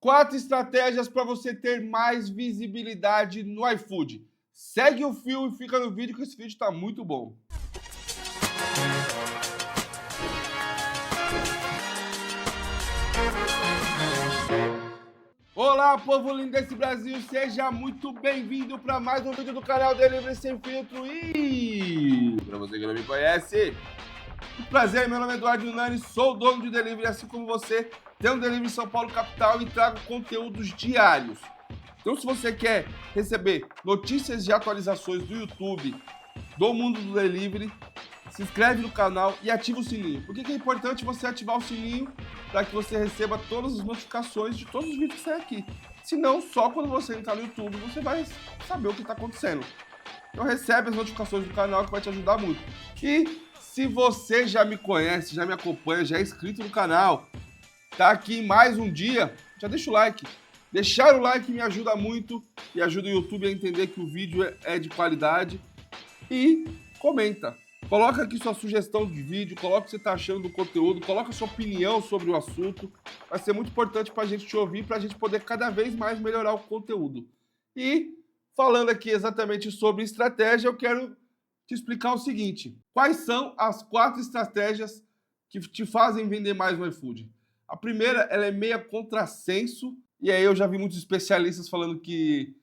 4 estratégias para você ter mais visibilidade no iFood. Segue o fio e fica no vídeo que esse vídeo está muito bom. Olá, povo lindo desse Brasil, seja muito bem-vindo para mais um vídeo do canal Delivery Sem Filtro. E para você que não me conhece, prazer, meu nome é Eduardo Yunani, sou dono de delivery, assim como você, tenho um delivery em São Paulo capital e trago conteúdos diários. Então, se você quer receber notícias e atualizações do YouTube, do mundo do delivery, se inscreve no canal e ativa o sininho. Por que é importante você ativar o sininho? Para que você receba todas as notificações de todos os vídeos que saem aqui. Se não, só quando você entrar no YouTube você vai saber o que está acontecendo. Então recebe as notificações do canal que vai te ajudar muito. E se você já me conhece, já me acompanha, já é inscrito no canal, tá aqui mais um dia, já deixa o like. Deixar o like me ajuda muito e ajuda o YouTube a entender que o vídeo é de qualidade. E comenta. Coloca aqui sua sugestão de vídeo, coloca o que você está achando do conteúdo, coloca sua opinião sobre o assunto. Vai ser muito importante para a gente te ouvir, para a gente poder cada vez mais melhorar o conteúdo. E falando aqui exatamente sobre estratégia, eu quero te explicar o seguinte. Quais são as 4 estratégias que te fazem vender mais no iFood? A primeira, ela é meia contrassenso, e aí eu já vi muitos especialistas falando que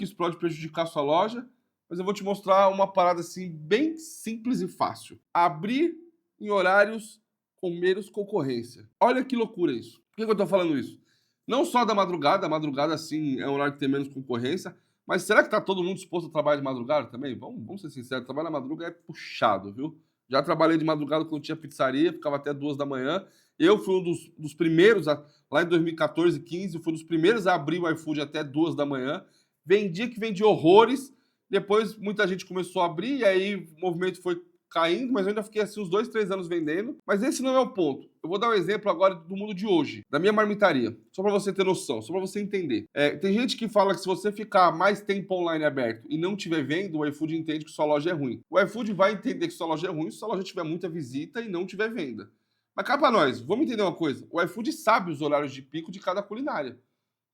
isso pode prejudicar a sua loja, mas eu vou te mostrar uma parada assim bem simples e fácil. Abrir em horários com menos concorrência. Olha que loucura isso. Por que eu tô falando isso? Não só da madrugada, a madrugada sim é um horário que tem menos concorrência, mas será que tá todo mundo disposto a trabalhar de madrugada também? Vamos ser sinceros, trabalhar na madrugada é puxado, viu? Já trabalhei de madrugada quando tinha pizzaria, ficava até 2 da manhã. Eu fui um dos primeiros, lá em 2014, 15, fui um dos primeiros a abrir o iFood até 2 da manhã. Vendia que vendia horrores. Depois muita gente começou a abrir e aí o movimento foi caindo, mas eu ainda fiquei assim uns 2, 3 anos vendendo. Mas esse não é o ponto. Eu vou dar um exemplo agora do mundo de hoje, da minha marmitaria. Só para você ter noção, só para você entender. Tem gente que fala que se você ficar mais tempo online aberto e não tiver vendo, o iFood entende que sua loja é ruim. O iFood vai entender que sua loja é ruim se sua loja tiver muita visita e não tiver venda. Mas cá para nós, vamos entender uma coisa. O iFood sabe os horários de pico de cada culinária.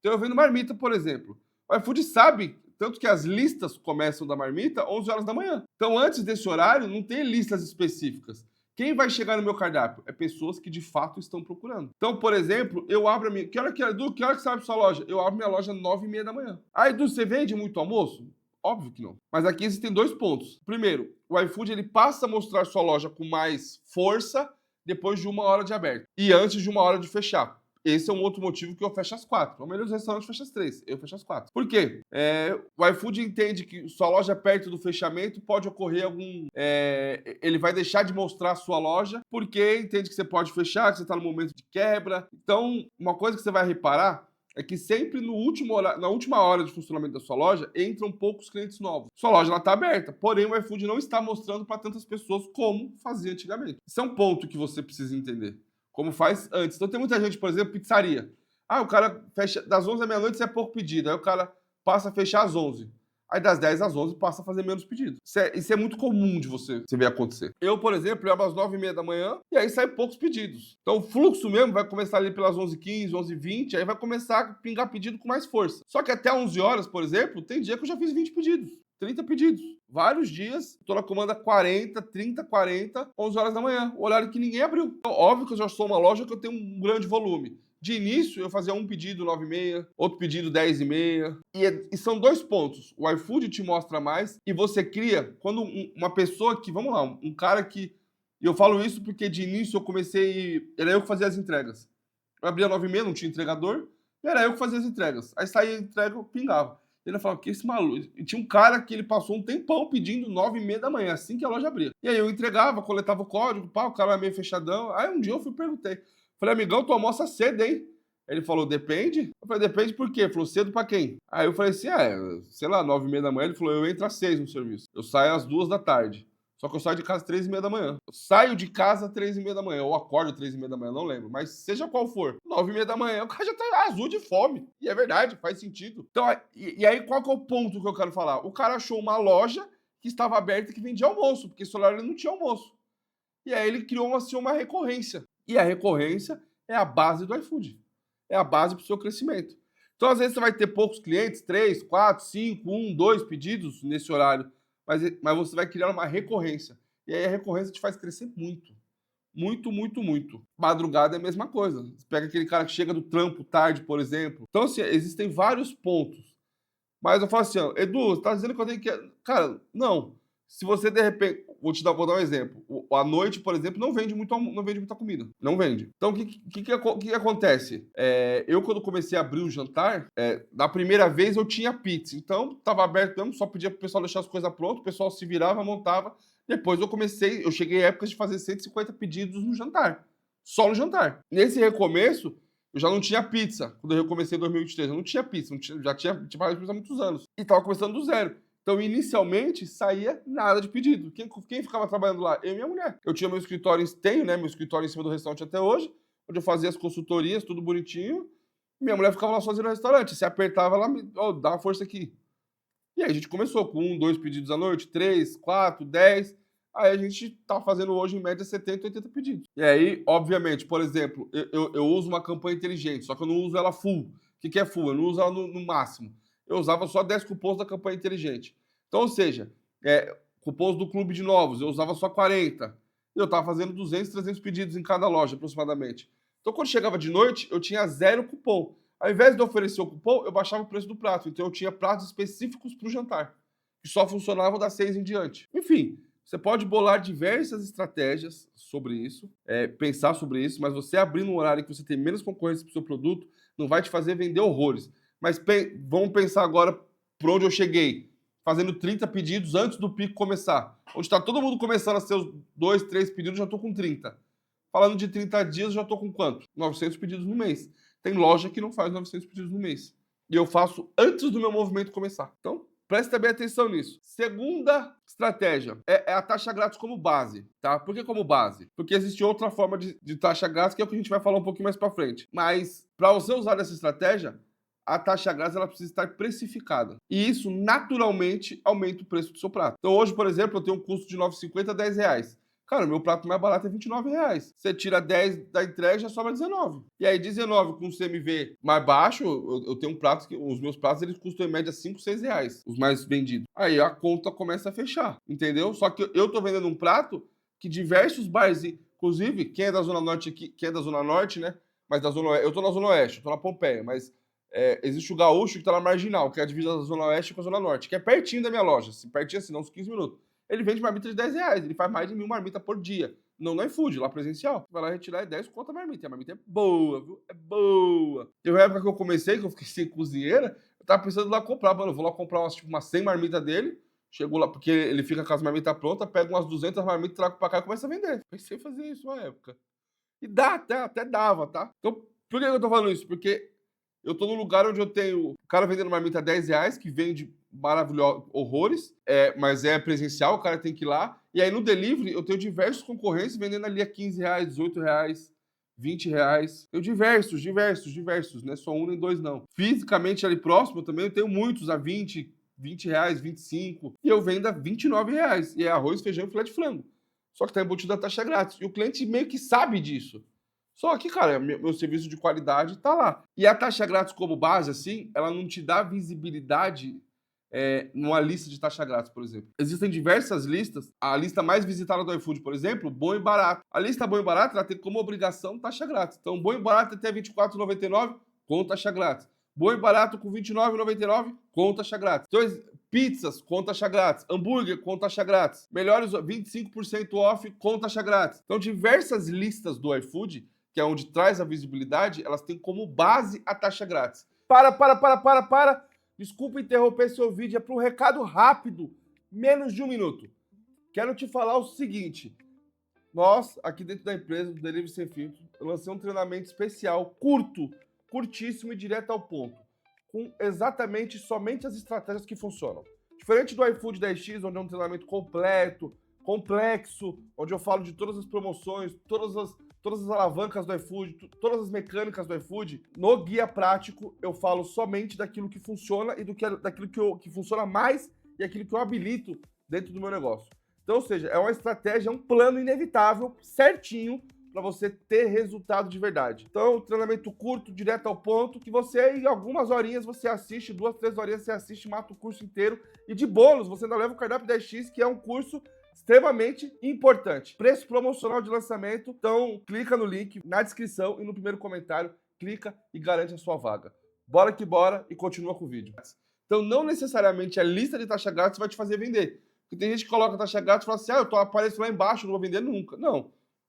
Então eu vendo marmita, por exemplo. O iFood sabe, tanto que as listas começam da marmita 11 horas da manhã. Então antes desse horário não tem listas específicas. Quem vai chegar no meu cardápio? É pessoas que de fato estão procurando. Então, por exemplo, eu abro a minha... Que hora que é, Edu? Que hora que você abre sua loja? Eu abro minha loja às 9h30 da manhã. Ah, Edu, você vende muito almoço? Óbvio que não. Mas aqui existem 2 pontos. Primeiro, o iFood ele passa a mostrar sua loja com mais força depois de 1 hora de aberto. E antes de 1 hora de fechar. Esse é um outro motivo que eu fecho às 4. A maioria dos restaurantes fecha às 3. Eu fecho às 4. Por quê? O iFood entende que sua loja perto do fechamento pode ocorrer algum... ele vai deixar de mostrar a sua loja porque entende que você pode fechar, que você está no momento de quebra. Então, uma coisa que você vai reparar é que sempre na última hora de funcionamento da sua loja, entram poucos clientes novos. Sua loja está aberta, porém o iFood não está mostrando para tantas pessoas como fazia antigamente. Isso é um ponto que você precisa entender. Como faz antes. Então tem muita gente, por exemplo, pizzaria. Ah, o cara fecha das 11 da meia-noite, isso é pouco pedido. Aí o cara passa a fechar às 11. Aí das 10 às 11 passa a fazer menos pedido. Isso é muito comum de você ver acontecer. Eu, por exemplo, eu abro às 9h30 da manhã e aí sai poucos pedidos. Então o fluxo mesmo vai começar ali pelas 11h15, 11h20, aí vai começar a pingar pedido com mais força. Só que até 11 horas, por exemplo, tem dia que eu já fiz 20 pedidos. 30 pedidos. Vários dias, tô na comanda 40, 30, 40, 11 horas da manhã, o horário que ninguém abriu. Então, óbvio que eu já sou uma loja que eu tenho um grande volume. De início, eu fazia um pedido 9h30, outro pedido 10h30. E são 2 pontos. O iFood te mostra mais e você cria, quando uma pessoa que, vamos lá, um cara que... E eu falo isso porque de início eu comecei... Era eu que fazia as entregas. Eu abria 9h30, não tinha entregador, e era eu que fazia as entregas. Aí saía a entrega, eu pingava. Ele falava, que esse maluco... E tinha um cara que ele passou um tempão pedindo 9h30 da manhã, assim que a loja abria. E aí eu entregava, coletava o código, pá, o cara era meio fechadão. Aí um dia eu fui e perguntei. Falei, amigão, tu almoça cedo, hein? Ele falou, depende. Eu falei, depende por quê? Ele falou, cedo pra quem? Aí eu falei assim, sei lá, 9h30 da manhã. Ele falou, eu entro às 6 no serviço. Eu saio às 2 da tarde. Só que eu saio de casa às 3h30 da manhã. Eu saio de casa às 3h30 da manhã. Ou acordo às 3h30 da manhã, não lembro. Mas seja qual for, 9h30 da manhã, o cara já tá azul de fome. E é verdade, faz sentido. Então, e aí qual que é o ponto que eu quero falar? O cara achou uma loja que estava aberta e que vendia almoço, porque esse horário ele não tinha almoço. E aí ele criou assim, uma recorrência. E a recorrência é a base do iFood. é a base para o seu crescimento. Então, às vezes, você vai ter poucos clientes, 3, 4, 5, 1, 2 pedidos nesse horário, mas você vai criar uma recorrência. E aí a recorrência te faz crescer muito. Muito, muito, muito. Madrugada é a mesma coisa. Você pega aquele cara que chega do trampo tarde, por exemplo. Então, assim, existem vários pontos. Mas eu falo assim, ó, Edu, você tá dizendo que eu tenho que... Cara, não. Se você, de repente... Vou dar um exemplo. À noite, por exemplo, não vende muita comida. Não vende. Então, o que acontece? Eu, quando comecei a abrir o jantar, na primeira vez eu tinha pizza. Então, tava aberto mesmo, só pedia pro pessoal deixar as coisas prontas, o pessoal se virava, montava. Depois eu cheguei a épocas de fazer 150 pedidos no jantar. Só no jantar. Nesse recomeço, eu já não tinha pizza. Quando eu recomecei em 2023, eu não tinha pizza. Já tinha pizza há muitos anos. E tava começando do zero. Então, inicialmente, saía nada de pedido. Quem ficava trabalhando lá? Eu e minha mulher. Eu tinha meu escritório, meu escritório em cima do restaurante até hoje, onde eu fazia as consultorias, tudo bonitinho. Minha mulher ficava lá sozinha no restaurante. Se apertava, ela me dá uma força aqui. E aí a gente começou com 1, 2 pedidos à noite, 3, 4, 10. Aí a gente tá fazendo hoje, em média, 70, 80 pedidos. E aí, obviamente, por exemplo, eu uso uma campanha inteligente, só que eu não uso ela full. O que é full? Eu não uso ela no máximo. Eu usava só 10 cupons da campanha inteligente. Então, ou seja, cupons do clube de novos, eu usava só 40. E eu tava fazendo 200, 300 pedidos em cada loja, aproximadamente. Então, quando chegava de noite, eu tinha 0 cupom. Ao invés de oferecer o cupom, eu baixava o preço do prato. Então, eu tinha pratos específicos para o jantar, que só funcionavam das 6 em diante. Enfim, você pode bolar diversas estratégias sobre isso, pensar sobre isso, mas você abrir um horário que você tem menos concorrência para o seu produto, não vai te fazer vender horrores. Mas vamos pensar agora por onde eu cheguei, fazendo 30 pedidos antes do pico começar. Onde está todo mundo começando a seus 2, 3 pedidos, já estou com 30. Falando de 30 dias, já estou com quanto? 900 pedidos no mês. Tem loja que não faz 900 pedidos no mês. E eu faço antes do meu movimento começar. Então, preste bem atenção nisso. Segunda estratégia é a taxa grátis como base, tá? Por que como base? Porque existe outra forma de taxa grátis, que é o que a gente vai falar um pouquinho mais para frente. Mas, para você usar essa estratégia, a taxa grátis ela precisa estar precificada. E isso, naturalmente, aumenta o preço do seu prato. Então, hoje, por exemplo, eu tenho um custo de R$ 9,50 a R$ 10. Cara, o meu prato mais barato é R$ 29. Você tira 10 da entrega, já sobra 19. E aí, 19 com o CMV mais baixo, eu tenho um prato que os meus pratos eles custam em média 5, 6 reais, os mais vendidos. Aí a conta começa a fechar, entendeu? Só que eu tô vendendo um prato que diversos bares, inclusive, quem é da Zona Norte aqui, quem é da Zona Norte, né? Mas da Zona Oeste, eu tô na Zona Oeste, eu tô na Pompeia, mas existe o Gaúcho que tá na Marginal, que é a divisa da Zona Oeste com a Zona Norte, que é pertinho da minha loja, pertinho assim, uns 15 minutos. Ele vende marmita de R$ 10. Ele faz mais de 1.000 marmitas por dia. Não no iFood, lá presencial. Vai lá retirar 10 conta a marmita. E a marmita é boa, viu? É boa. Teve uma época que eu comecei, que eu fiquei sem cozinheira, eu tava pensando em lá comprar. Mano, eu vou lá comprar umas 100 marmitas dele. Chegou lá, porque ele fica com as marmitas prontas, pega umas 200 marmitas, trago pra cá e começa a vender. Pensei em fazer isso na época. E dá, até dava, tá? Então, por que eu tô falando isso? Porque eu tô num lugar onde eu tenho o cara vendendo marmita a R$ 10, que vende maravilhoso, horrores, mas é presencial, o cara tem que ir lá. E aí no delivery eu tenho diversos concorrentes vendendo ali a R$ 15, R$ 18, R$ 20. Eu diversos, não é só um nem dois, não. Fisicamente ali próximo também eu tenho muitos a R$ 20, R$ 25, e eu vendo a R$ 29. E é arroz, feijão e filé de frango. Só que tá embutido a taxa grátis. E o cliente meio que sabe disso. Só que, cara, meu serviço de qualidade tá lá. E a taxa grátis como base, assim, ela não te dá visibilidade numa lista de taxa grátis, por exemplo. Existem diversas listas. A lista mais visitada do iFood, por exemplo, bom e barato. A lista bom e barato, ela tem como obrigação taxa grátis. Então, bom e barato até R$ 24,99 com taxa grátis. Bom e barato com R$ 29,99 com taxa grátis. Então, pizzas com taxa grátis. Hambúrguer com taxa grátis. Melhores 25% off com taxa grátis. Então, diversas listas do iFood, que é onde traz a visibilidade, elas têm como base a taxa grátis. Para! Desculpa interromper seu vídeo, é para um recado rápido, menos de 1 minuto. Quero te falar o seguinte, nós, aqui dentro da empresa, do Delivery Sem Filtro, eu lancei um treinamento especial, curtíssimo e direto ao ponto, com exatamente somente as estratégias que funcionam. Diferente do iFood 10X, onde é um treinamento completo, complexo, onde eu falo de todas as promoções, todas as alavancas do iFood, todas as mecânicas do iFood, no guia prático eu falo somente daquilo que funciona e daquilo que funciona mais e aquilo que eu habilito dentro do meu negócio. Então, ou seja, é uma estratégia, é um plano inevitável, certinho, para você ter resultado de verdade. Então, treinamento curto, direto ao ponto, que você, em algumas horinhas, você assiste, 2, 3 horinhas você assiste, mata o curso inteiro. E de bônus, você ainda leva o cardápio 10x, que é um curso extremamente importante. Preço promocional de lançamento. Então, clica no link na descrição e no primeiro comentário, clica e garante a sua vaga. Bora que bora e continua com o vídeo. Então, não necessariamente a lista de taxa grátis vai te fazer vender. Porque tem gente que coloca taxa grátis e fala assim, eu apareço lá embaixo, não vou vender nunca.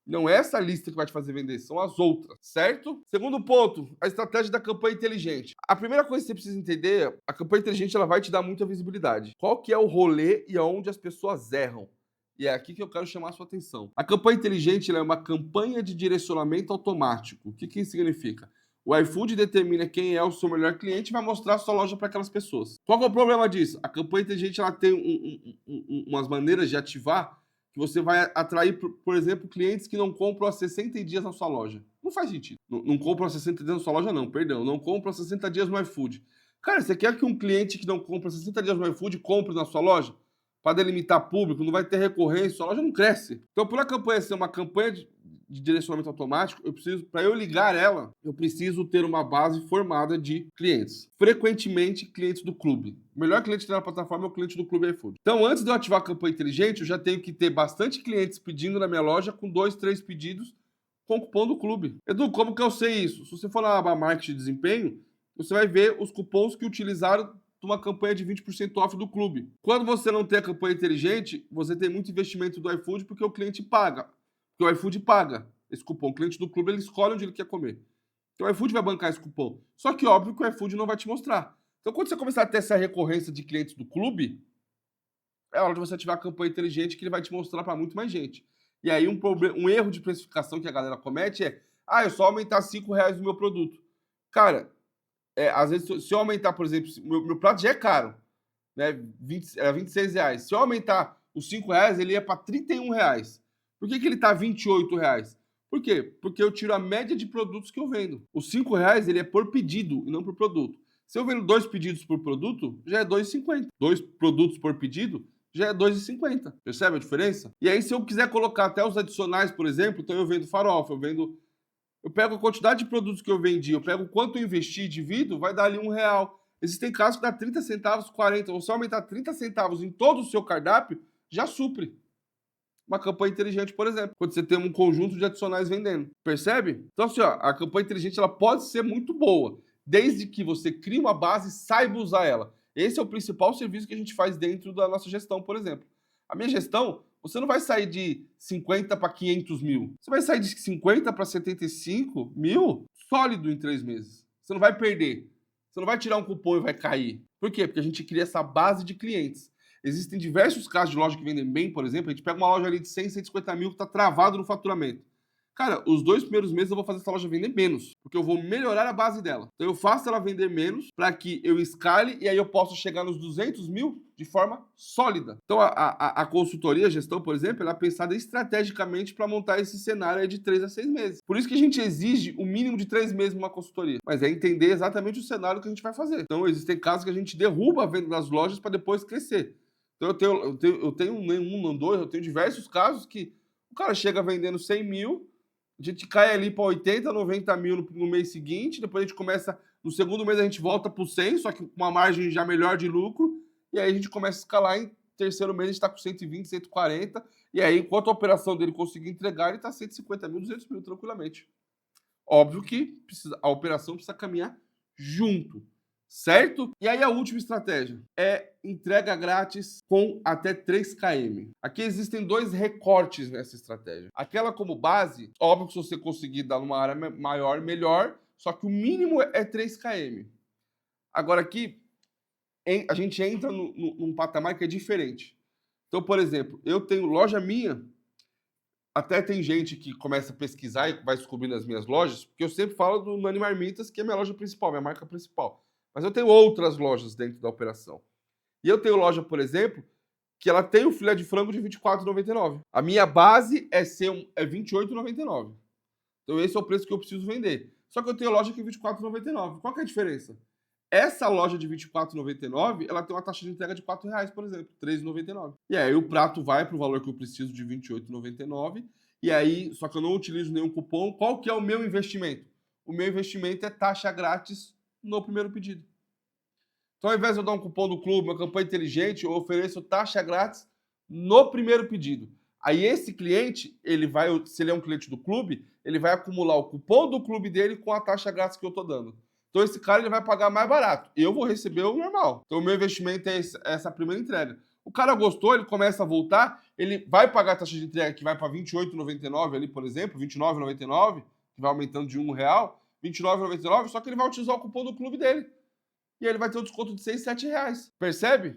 Não é essa lista que vai te fazer vender, são as outras, certo? Segundo ponto, a estratégia da campanha inteligente. A primeira coisa que você precisa entender, a campanha inteligente ela vai te dar muita visibilidade. Qual que é o rolê e aonde as pessoas erram? E é aqui que eu quero chamar a sua atenção. A campanha inteligente ela é uma campanha de direcionamento automático. O que isso significa? O iFood determina quem é o seu melhor cliente e vai mostrar a sua loja para aquelas pessoas. Qual que é o problema disso? A campanha inteligente ela tem umas maneiras de ativar que você vai atrair, por exemplo, clientes que não compram há 60 dias na sua loja. Não faz sentido. Não compram há 60 dias na sua loja, não, perdão. Não compram há 60 dias no iFood. Cara, você quer que um cliente que não compra há 60 dias no iFood compre na sua loja? Para delimitar público, não vai ter recorrência, sua loja não cresce. Então, por a campanha ser uma campanha de direcionamento automático, para eu ligar ela, eu preciso ter uma base formada de clientes. Frequentemente, clientes do clube. O melhor cliente na plataforma é o cliente do clube iFood. Então, antes de eu ativar a campanha inteligente, eu já tenho que ter bastante clientes pedindo na minha loja com 2, 3 pedidos com o cupom do clube. Edu, como que eu sei isso? Se você for na aba Marketing de Desempenho, você vai ver os cupons que utilizaram uma campanha de 20% off do clube. Quando você não tem a campanha inteligente, você tem muito investimento do iFood porque o cliente paga. Porque o iFood paga esse cupom. O cliente do clube ele escolhe onde ele quer comer. Então o iFood vai bancar esse cupom. Só que óbvio que o iFood não vai te mostrar. Então quando você começar a ter essa recorrência de clientes do clube, é hora de você ativar a campanha inteligente que ele vai te mostrar para muito mais gente. E aí um erro de precificação que a galera comete é eu só aumentar R$5 no meu produto. Cara, às vezes, se eu aumentar, por exemplo, meu prato já é caro, né? Era R$26. Se eu aumentar os R$5, ele ia para R$31. Por que ele tá R$28? Por quê? Porque eu tiro a média de produtos que eu vendo. Os R$5 ele é por pedido e não por produto. Se eu vendo 2 pedidos por produto, já é R$2,50. 2 produtos por pedido, já é R$2,50. Percebe a diferença? E aí, se eu quiser colocar até os adicionais, por exemplo, então eu vendo farofa, eu pego a quantidade de produtos que eu vendi, eu pego quanto eu investi e divido, vai dar ali R$1. Existem casos que dá 30 centavos, 40. Você aumentar 30 centavos em todo o seu cardápio, já supre uma campanha inteligente, por exemplo, quando você tem um conjunto de adicionais vendendo. Percebe? Então, assim, a campanha inteligente ela pode ser muito boa, desde que você crie uma base e saiba usar ela. Esse é o principal serviço que a gente faz dentro da nossa gestão, por exemplo. A minha gestão, você não vai sair de 50 para 500 mil. Você vai sair de 50 para 75 mil sólido em 3 meses. Você não vai perder. Você não vai tirar um cupom e vai cair. Por quê? Porque a gente cria essa base de clientes. Existem diversos casos de loja que vendem bem, por exemplo. A gente pega uma loja ali de 100, 150 mil que está travado no faturamento. Cara, os 2 primeiros meses eu vou fazer essa loja vender menos, porque eu vou melhorar a base dela. Então eu faço ela vender menos para que eu escale e aí eu possa chegar nos 200 mil de forma sólida. Então a consultoria, a gestão, por exemplo, ela é pensada estrategicamente para montar esse cenário aí de 3 a 6 meses. Por isso que a gente exige o mínimo de 3 meses numa consultoria. Mas é entender exatamente o cenário que a gente vai fazer. Então existem casos que a gente derruba a venda das lojas para depois crescer. Então eu tenho um, dois, eu tenho diversos casos que o cara chega vendendo 100 mil, a gente cai ali para 80, 90 mil no mês seguinte, depois a gente começa, no segundo mês a gente volta para o 100, só que com uma margem já melhor de lucro, e aí a gente começa a escalar, em terceiro mês a gente está com 120, 140, e aí enquanto a operação dele conseguir entregar, ele está 150 mil, 200 mil tranquilamente. Óbvio que a operação precisa caminhar junto. Certo? E aí a última estratégia é entrega grátis com até 3 km. Aqui existem 2 recortes nessa estratégia. Aquela como base, óbvio que se você conseguir dar numa área maior, melhor, só que o mínimo é 3 km. Agora aqui, a gente entra num patamar que é diferente. Então, por exemplo, eu tenho loja minha, até tem gente que começa a pesquisar e vai descobrindo as minhas lojas, porque eu sempre falo do Nani Marmitas, que é a minha loja principal, minha marca principal. Mas eu tenho outras lojas dentro da operação. E eu tenho loja, por exemplo, que ela tem o filé de frango de R$ 24,99. A minha base é R$ 28,99. Então esse é o preço que eu preciso vender. Só que eu tenho loja que é R$ 24,99. Qual que é a diferença? Essa loja de R$ 24,99, ela tem uma taxa de entrega de R$ 4,00, por exemplo, R$ 3,99. E aí o prato vai para o valor que eu preciso de R$ 28,99 E aí, só que eu não utilizo nenhum cupom. Qual que é o meu investimento? O meu investimento é taxa grátis no primeiro pedido. Então, ao invés de eu dar um cupom do clube, uma campanha inteligente, eu ofereço taxa grátis no primeiro pedido. Aí esse cliente, ele vai, se ele é um cliente do clube, ele vai acumular o cupom do clube dele com a taxa grátis que eu estou dando. Então esse cara ele vai pagar mais barato. Eu vou receber o normal. Então o meu investimento é essa primeira entrega. O cara gostou, ele começa a voltar, ele vai pagar a taxa de entrega que vai para R$ 28,99 ali, por exemplo, R$ 29,99, que vai aumentando de R$1, R$ 29,99, só que ele vai utilizar o cupom do clube dele. E aí ele vai ter um desconto de R$ 6, R$ 7. Percebe?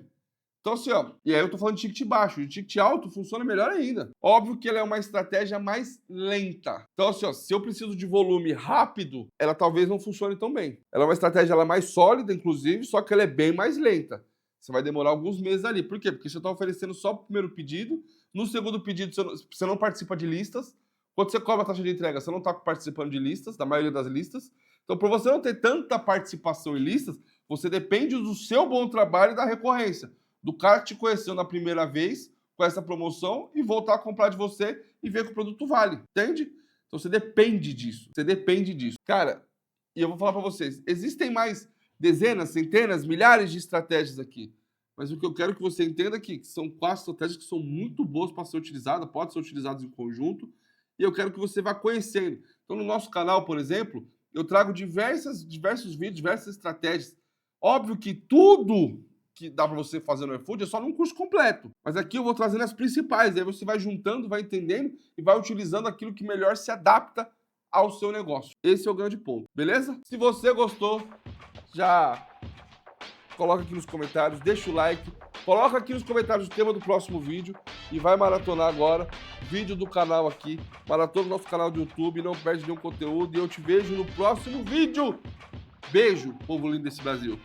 Então assim, ó, e aí eu tô falando de ticket baixo, de ticket alto funciona melhor ainda. Óbvio que ela é uma estratégia mais lenta. Então assim, ó, se eu preciso de volume rápido, ela talvez não funcione tão bem. Ela é uma estratégia mais sólida, inclusive, só que ela é bem mais lenta. Você vai demorar alguns meses ali. Por quê? Porque você está oferecendo só o primeiro pedido, no segundo pedido você não participa de listas, quando você cobra a taxa de entrega, você não está participando de listas, da maioria das listas. Então, para você não ter tanta participação em listas, você depende do seu bom trabalho e da recorrência. Do cara que te conheceu na primeira vez com essa promoção e voltar a comprar de você e ver que o produto vale. Entende? Então, você depende disso. Você depende disso. Cara, e eu vou falar para vocês, existem mais dezenas, centenas, milhares de estratégias aqui. Mas o que eu quero que você entenda aqui, que são 4 estratégias que são muito boas para ser utilizadas, podem ser utilizadas em conjunto, e eu quero que você vá conhecendo. Então, no nosso canal, por exemplo, eu trago diversos vídeos, diversas estratégias. Óbvio que tudo que dá para você fazer no iFood é só num curso completo. Mas aqui eu vou trazendo as principais, aí você vai juntando, vai entendendo e vai utilizando aquilo que melhor se adapta ao seu negócio. Esse é o grande ponto, beleza? Se você gostou, já coloca aqui nos comentários, deixa o like, coloca aqui nos comentários o tema do próximo vídeo e vai maratonar agora vídeo do canal aqui, maratona do nosso canal do YouTube, não perde nenhum conteúdo e eu te vejo no próximo vídeo. Beijo, povo lindo desse Brasil.